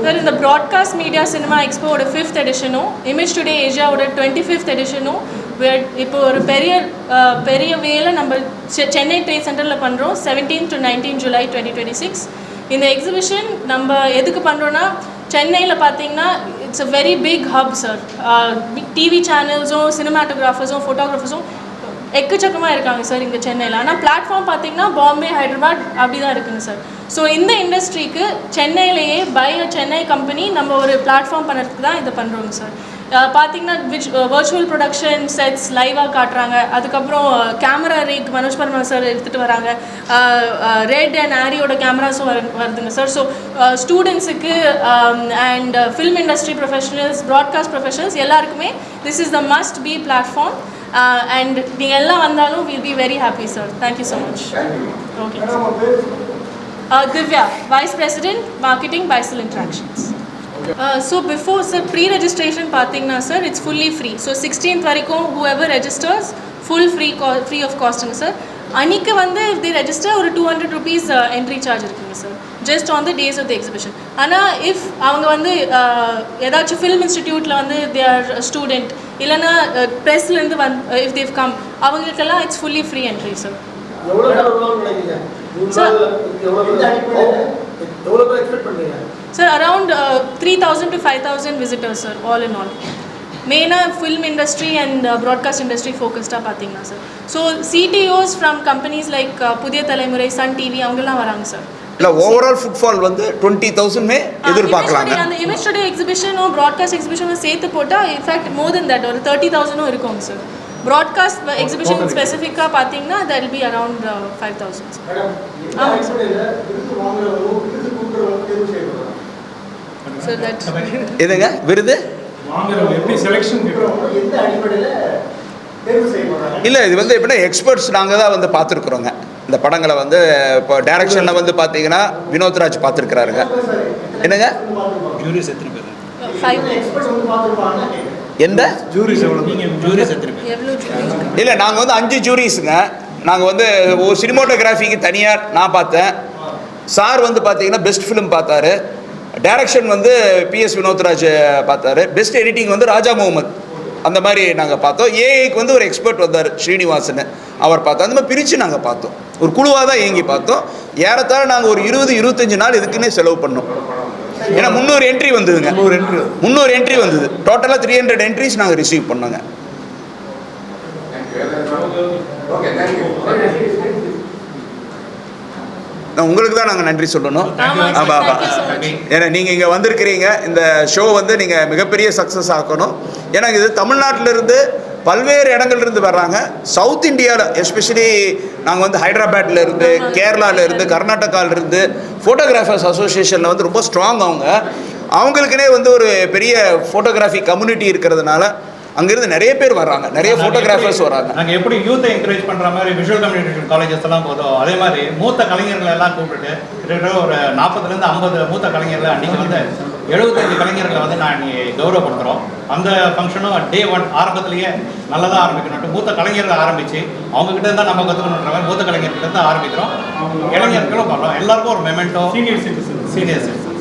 Sir இந்த broadcast media cinema எக்ஸ்போவோட 5th எடிஷனும் இமேஜ் டுடே ஏஷியாவோட 25th எடிஷனும் இப்போ ஒரு பெரிய வேலை நம்ம சென்னை ட்ரேட் சென்டரில் பண்ணுறோம் 17 to 19 July 2026. இந்த எக்ஸிபிஷன் நம்ம எதுக்கு பண்ணுறோன்னா சென்னையில் பார்த்தீங்கன்னா it's a very big hub sir. TV சேனல்ஸும் சினிமாட்டோகிராஃபர்ஸும் ஃபோட்டோகிராஃபர்ஸும் எக்கச்சக்கமாக இருக்காங்க சார் இங்கே சென்னையில். ஆனால் பிளாட்ஃபார்ம் பார்த்தீங்கன்னா பாம்பே, ஹைதராபாத் அப்படி தான் இருக்குங்க சார். ஸோ இந்த இண்டஸ்ட்ரிக்கு சென்னையிலேயே சென்னை கம்பெனி நம்ம ஒரு பிளாட்ஃபார்ம் பண்ணுறதுக்கு தான் இதை பண்ணுறோங்க சார். பார்த்தீங்கன்னா வர்ச்சுவல் ப்ரொடக்ஷன் செட்ஸ் லைவாக காட்டுறாங்க. அதுக்கப்புறம் கேமரா ரேக் மனோஜ் பர்மா சார் எடுத்துகிட்டு வராங்க. ரெட் அண்ட் ஆரியோட கேமராஸும் வருதுங்க சார். ஸோ ஸ்டூடெண்ட்ஸுக்கு and film industry professionals, broadcast professionals எல்லாருக்குமே this is the must be platform. And நீங்கள் எல்லாம் வந்தாலும் we'll be very happy sir. Thank you so much. Okay. Divya, Vice President, Marketing, Bicycle Interactions. So before sir, pre-registration பார்த்தீங்கன்னா sir, it's fully free. So 16th வரைக்கும் whoever registers full free of cost sir. அன்றைக்கி வந்து if they register ஒரு 200 rupees entry charge இருக்குங்க sir, just on the days of the exhibition. ஆனால் if அவங்க வந்து ஏதாச்சும் ஃபில்ம் இன்ஸ்டிடியூட்டில் வந்து they are a student இல்லைன்னா ப்ரெஸ்லேருந்து if they've come அவங்களுக்கெல்லாம் it's fully free entry sir. Sir around 3,000 to 5,000 visitors sir, all in all. மெயினாக film industry and broadcast industry ஃபோக்கஸ்டாக பார்த்தீங்கன்னா sir. So CTOs from companies like Puthiya Thalaimurai, Sun TV அவங்கெல்லாம் வராங்க sir. இல்லை overall footfall வந்து 20,000 எதிர்பார்க்கலாங்க. அந்த image today எக்ஸிபிஷனும் broadcast எக்ஸிபிஷனும் சேர்த்து போட்டால் இன்ஃபேக்ட் மோர் தென் தட் ஒரு 30,000 இருக்குங்க சார். ப்ராட்காஸ்ட் எக்ஸிபிஷன் ஸ்பெசிஃபிக்காக பார்த்தீங்கன்னா that will be around 5,000 sir. ஆமாம் சார். சார் தட் எதுங்க விருது இல்லை, இது வந்து எப்படின்னா எக்ஸ்பர்ட்ஸ் நாங்கள் தான் வந்து பார்த்துருக்குறோங்க. இந்த படங்களை வந்து இப்போ டைரக்ஷனில் வந்து பார்த்தீங்கன்னா வினோத்ராஜ் பார்த்துருக்குறாருங்க. என்னங்க எந்த இல்லை, நாங்கள் வந்து 5 ஜூரிஸுங்க. நாங்கள் வந்து ஒரு சினிமோட்டோகிராஃபிக்கு தனியாக நான் பார்த்தேன். சார் வந்து பார்த்தீங்கன்னா பெஸ்ட் ஃபிலிம் பார்த்தாரு. டைரக்ஷன் வந்து PS வினோத்ராஜ் பார்த்தாரு. பெஸ்ட் எடிட்டிங் வந்து ராஜா முகமது. அந்த மாதிரி நாங்கள் பார்த்தோம். ஏஐக்கு வந்து ஒரு எக்ஸ்பர்ட் வந்தார் ஸ்ரீனிவாசன், அவர் பார்த்தோம். அந்த மாதிரி பிரித்து நாங்கள் பார்த்தோம். ஒரு குழுவாக தான் இயங்கி பார்த்தோம். ஏறத்தாழ நாங்கள் ஒரு 20-25 நாள் இதுக்குன்னே செலவு பண்ணோம். ஏன்னா 300 என்ட்ரி வந்ததுங்க. 300 என்ட்ரி வந்தது. டோட்டலாக 300 என்ட்ரிஸ் நாங்கள் ரிசீவ் பண்ணோங்க. உங்களுக்கு தான் நாங்கள் நன்றி சொல்லணும். ஆமாம், ஏன்னா நீங்கள் இங்கே வந்திருக்கிறீங்க. இந்த ஷோ வந்து நீங்கள் மிகப்பெரிய சக்ஸஸ் ஆக்கணும். ஏன்னா இது தமிழ்நாட்டிலிருந்து பல்வேறு இடங்கள்லேருந்து வர்றாங்க. சவுத் இந்தியாவில் எஸ்பெஷலி நாங்கள் வந்து ஹைதராபாத்லேருந்து, கேரளாவிலேருந்து, கர்நாடகாவிலேருந்து ஃபோட்டோகிராஃபர்ஸ் அசோசியேஷனில் வந்து ரொம்ப ஸ்ட்ராங். அவங்களுக்குனே வந்து ஒரு பெரிய ஃபோட்டோகிராஃபி கம்யூனிட்டி இருக்கிறதுனால அங்கேருந்து நிறைய பேர் வர்றாங்க, நிறைய ஃபோட்டோகிராஃபர்ஸ் வராங்க. நாங்கள் எப்படி யூத்தை என்கரேஜ் பண்ணுற மாதிரி விஷுவல் கம்யூனிகேஷன் காலேஜஸ் எல்லாம் போதும், அதே மாதிரி மூத்த கலைஞர்கள் எல்லாம் கூப்பிட்டு கிட்டத்தட்ட ஒரு 40லேருந்து 50 மூத்த கலைஞர்கள் அன்றைக்கி வந்து 75 கலைஞர்களை வந்து நான் கௌரவப்படுத்துகிறோம். அந்த ஃபங்க்ஷனும் டே 1 ஆரம்பத்திலேயே நல்லதாக ஆரம்பிக்கணும். மூத்த கலைஞர்கள் ஆரம்பித்து அவங்ககிட்ட இருந்தால் நம்ம கற்றுக்கணுன்ற மாதிரி மூத்த கலைஞர்கிட்ட இருந்து ஆரம்பிக்கிறோம். இளைஞர்களும் பண்ணுறோம். எல்லாருக்கும் ஒரு மெமெண்டோ, சீனியர் சிட்டிசன்